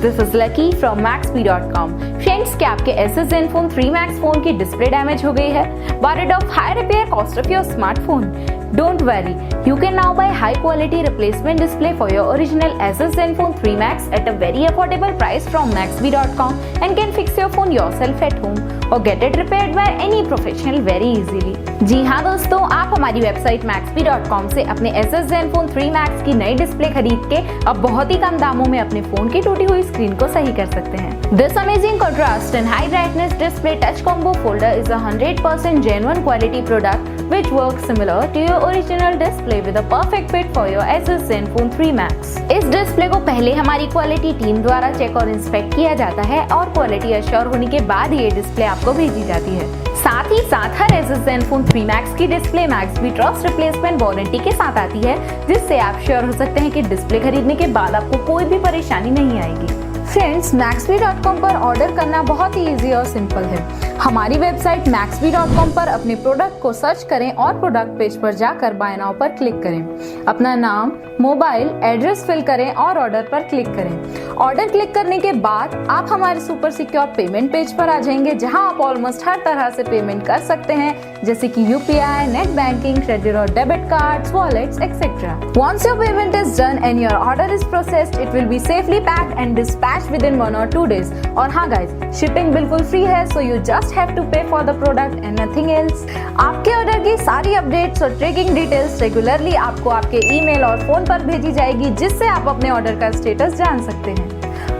this is Lucky from Maxbhi.com. Friends, क्या आपके Asus Zenfone 3 Max phone की display damage हो गई है? Worried of high repair cost of your smartphone? Don't worry, you can now buy high quality replacement display for your original Asus Zenfone 3 Max at a very affordable price from Maxbhi.com and can fix your phone yourself at home or get it repaired by any professional very easily. जी हाँ दोस्तों, आप हमारी website Maxbhi.com से अपने Asus Zenfone 3 Max की नई display खरीद के अब बहुत ही कम दामों में अपने फोन की टूटी हुई स्क्रीन को सही कर सकते हैं। This amazing contrast and high brightness display touch combo folder is a 100% genuine quality product which works similar to your original display with a perfect fit for your Asus Zenfone 3 Max। इस display को पहले हमारी quality team द्वारा check और inspect किया जाता है और क्वालिटी अश्योर होने के बाद ये डिस्प्ले आपको भेजी जाती है। साथ ही साथ हर Asus Zenfone 3 Max की display Maxbhi trust replacement warranty के साथ आती है, जिससे आप श्योर हो सकते हैं कि डिस्प्ले खरीदने के बाद आपको कोई भी परेशानी नहीं आएगी। फ्रेंड्स, Maxbhi.com पर ऑर्डर करना बहुत ही इजी और सिंपल है। हमारी वेबसाइट Maxbhi.com पर अपने प्रोडक्ट को सर्च करें और प्रोडक्ट पेज पर जाकर बाय नाउ पर क्लिक करें। अपना नाम, मोबाइल, एड्रेस फिल करें और ऑर्डर पर क्लिक करें। ऑर्डर क्लिक करने के बाद आप हमारे सुपर सिक्योर पेमेंट पेज पर आ जाएंगे, जहां आप ऑलमोस्ट हर तरह से पेमेंट कर सकते हैं, जैसे कि UPI, नेट बैंकिंग, क्रेडिट और debit cards, wallets etcetera. Once your payment is done and your order is processed, it will be safely packed and dispatched within 1 or 2 days। और हाँ गाइस, शिपिंग बिल्कुल free है, so you just have to pay for the product and nothing else। आपके order की सारी updates और tracking details regularly आपको आपके ईमेल और फोन पर भेजी जाएगी, जिससे आप अपने ऑर्डर का स्टेटस जान सकते हैं।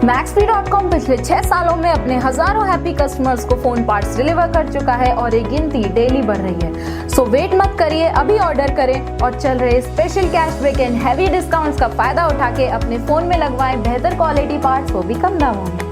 Maxbhi.com पिछले 6 सालों में अपने हजारों हैप्पी कस्टमर्स को फोन पार्ट्स डिलीवर कर चुका है और ये गिनती डेली बढ़ रही है। सो वेट मत करिए, अभी ऑर्डर करें और चल रहे special cashback and heavy discounts का फायदा उठा के अपने फोन में लगवाएं बेहतर क्वालिटी पार्ट्स, वो भी कम दामों में।